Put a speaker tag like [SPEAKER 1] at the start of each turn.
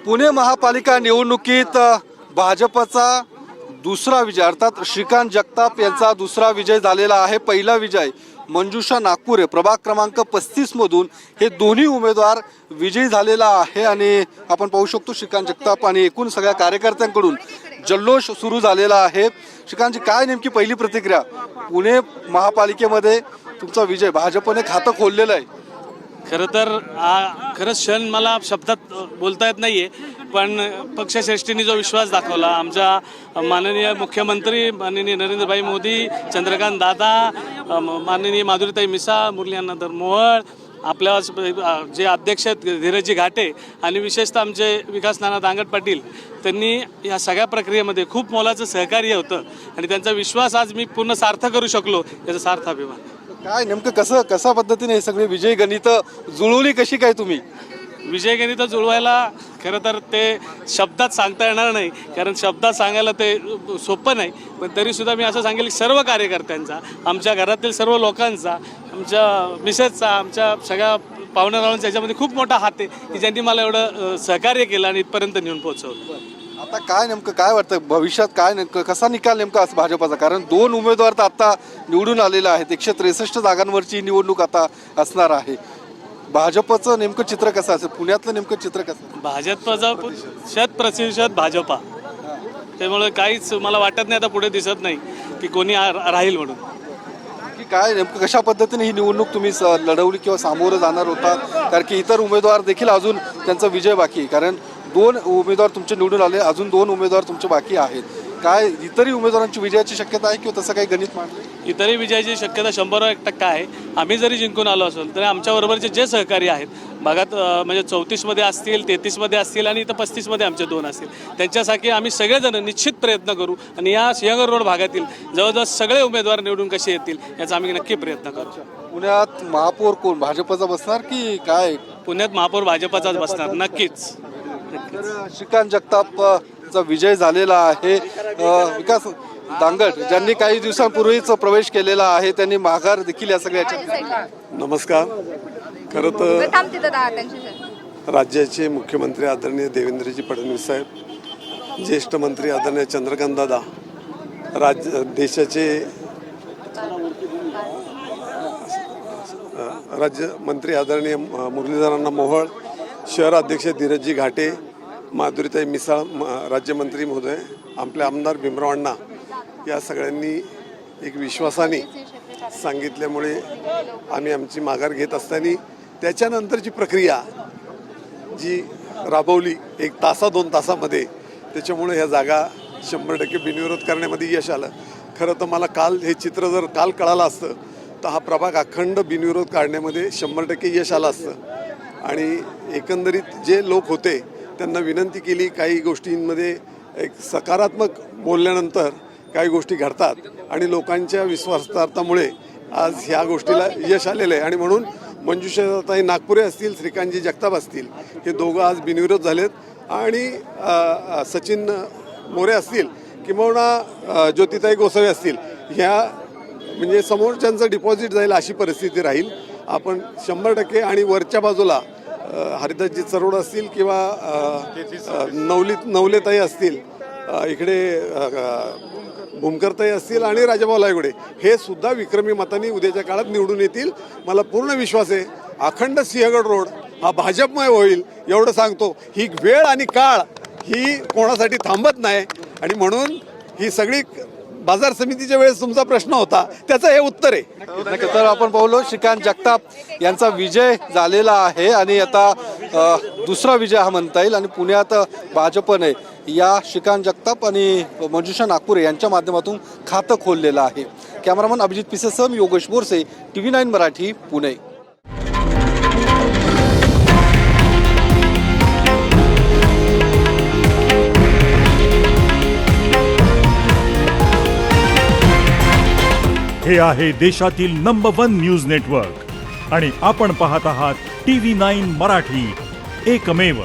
[SPEAKER 1] पुणे महापालिका निवडणुकीत भाजपचा दुसरा विजय अर्थात श्रीकांत जगताप यांचा दुसरा विजय झालेला आहे। पहिला विजय मंजुषा नागपुरे प्रभाग क्रमांक 35 मधून हे दोन्ही उमेदवार विजयी झालेला आहे आणि आपण पाहू शकतो श्रीकांत जगताप आणि एकूण सगळ्या कार्यकर्त्यांकडून जल्लोष सुरू झालेला आहे। श्रीकांतजी, काय नेमकी पहिली प्रतिक्रिया? पुणे महापालिकेमध्ये तुमचा विजय, भाजपने खातं खोललेलं आहे।
[SPEAKER 2] खरं तर खरंच क्षण मला शब्दात बोलता येत नाहीये, पण पक्षश्रेष्ठींनी जो विश्वास दाखवला, आमच्या माननीय मुख्यमंत्री माननीय नरेंद्रभाई मोदी, चंद्रकांत दादा, माननीय माधुरीताई मिसाळ, मुरलीधर मोहोळ, आपल्या जे अध्यक्ष आहेत धीरजी घाटे आणि विशेषतः आमचे विकास नाना दांगट पाटील, त्यांनी या सगळ्या प्रक्रियेमध्ये खूप मोलाचं सहकार्य होतं आणि त्यांचा विश्वास आज मी पूर्ण सार्थ करू शकलो, याचा सार्थ अभिमान।
[SPEAKER 1] काय नेमकं कसा पद्धतीने हे सगळे विजय गणित जुळवली कशी काय तुम्ही?
[SPEAKER 2] विजय गणित जुळवायला खरं तर ते शब्दात सांगता येणार नाही, कारण शब्दात सांगायला ते सोपं नाही, पण तरीसुद्धा मी असं सांगेल की सर्व कार्यकर्त्यांचा, आमच्या घरातील सर्व लोकांचा, आमच्या मिसेसचा, आमच्या सगळ्या पाहुण्यारावांचा याच्यामध्ये खूप मोठा हात आहे की ज्यांनी मला एवढं सहकार्य केलं आणि इथपर्यंत नेऊन पोहोचवलं।
[SPEAKER 1] आता काय नेमकं काय वाटतं भविष्यात काय नेमकं कसा निकाल नेमका असं भाजपाचा? कारण दोन उमेदवार तर आता निवडून आलेले आहेत, 163 जागांवरची निवडणूक आता असणार आहे। भाजपचं नेमकं चित्र कसं असेल? पुण्यातलं नेमकं चित्र कसं?
[SPEAKER 2] भाजपचा 100% भाजपा, त्यामुळे काहीच मला वाटत नाही आता पुढे दिसत नाही की कोणी राहील म्हणून।
[SPEAKER 1] की काय नेमकं कशा पद्धतीने ही निवडणूक तुम्ही लढवली किंवा सामोरं जाणार होता? कारण की इतर उमेदवार देखील अजून त्यांचा विजय बाकी आहे, कारण 2 उमेदवार तुमचे निवडून आले, अजून 2 उमेदवार तुमचे बाकी आहेत। काय इतरही उमेदवारांची विजयाची शक्यता आहे किंवा तसं काही गणित मांडलं?
[SPEAKER 2] इतरही विजयाची शक्यता 100% आहे। आम्ही जरी जिंकून आलो असेल तरी आमच्याबरोबरचे जे सहकारी आहेत भागात, म्हणजे 34मध्ये असतील, 33मध्ये असतील आणि इथं 35मध्ये आमचे 2 असतील, त्यांच्यासाठी आम्ही सगळेजण निश्चित प्रयत्न करू आणि या सिंहगड रोड भागातील जवळजवळ सगळे उमेदवार निवडून कसे येतील याचा आम्ही नक्की प्रयत्न करू।
[SPEAKER 1] पुण्यात महापौर कोण भाजपचा बसणार की काय?
[SPEAKER 2] पुण्यात महापौर भाजपचाच बसणार नक्कीच।
[SPEAKER 1] तर श्रीकांत जगतापचा विजय झालेला आहे। विकास दांगट ज्यांनी काही दिवसांपूर्वीच प्रवेश केलेला आहे, त्यांनी माघार देखील या सगळ्याच्या।
[SPEAKER 3] नमस्कार। खरं तर राज्याचे मुख्यमंत्री आदरणीय देवेंद्रजी फडणवीस साहेब, ज्येष्ठ मंत्री आदरणीय चंद्रकांत दादा, देशाचे राज्यमंत्री आदरणीय मुरलीधरांना मोहोळ, शहर अध्यक्ष धीरजी घाटे, माधुरीताई मिसाळ राज्यमंत्री महोदय, आपले आमदार भीमराव अण्णा, या सगळ्यांनी एक विश्वासाने सांगितल्यामुळे आम्ही आमची माघार घेत असताना त्याच्यानंतरची प्रक्रिया जी राबवली 1 तासा 2 तासामध्ये, त्याच्यामुळे ह्या जागा 100% बिनविरोध करण्यामध्ये यश आलं। खरं तर मला काल हे चित्र जर काल कळालं असतं तर हा प्रभाग अखंड बिनविरोध काढण्यामध्ये 100% यश आलं असतं आणि एकंदरीत जे लोक होते त्यांना विनंती केली, काही गोष्टींमध्ये एक सकारात्मक बोलल्यानंतर काही गोष्टी घडतात आणि लोकांच्या विश्वासार्थामुळे आज ह्या गोष्टीला यश आलेलं आहे आणि म्हणून मंजुषाताई नागपुरे असतील, श्रीकांतजी जगताप असतील, हे दोघं आज बिनविरोध झालेत आणि सचिन मोरे असतील किंवा ज्योतिताई गोसावी असतील, ह्या म्हणजे समोरच्यांचं डिपॉझिट जाईल अशी परिस्थिती राहील। आपण 100% आणि वरच्या बाजूला हरिदासजी चरोड असतील किंवा नवलेताई असतील, इकडे भूमकरताई असतील आणि राजाभाऊ लायगुडे, हे सुद्धा विक्रमी मतांनी उद्याच्या काळात निवडून येतील। मला पूर्ण विश्वास आहे अखंड सिंहगड रोड हा भाजपमय होईल, एवढं सांगतो। ही वेळ आणि काळ ही कोणासाठी थांबत नाही आणि म्हणून ही सगळी बाजार समितीच्या वेळेस तुमचा प्रश्न होता त्याचं हे उत्तर आहे।
[SPEAKER 1] तर आपण पाहलो श्रीकांत जगताप यांचा विजय झालेला आहे आणि आता दुसरा विजय हा म्हणता येईल आणि पुण्यात भाजपने या श्रीकांत जगताप आणि मंजुषा नागपुरे यांच्या माध्यमातून खातं खोललेलं आहे। कॅमेरामन अभिजित पिसेसह मी योगेश बोरसे, TV9 मराठी, पुणे।
[SPEAKER 4] हे आहे देशातील नंबर 1 न्यूज नेटवर्क आणि आपण पाहत आहात TV9 मराठी, एकमेव।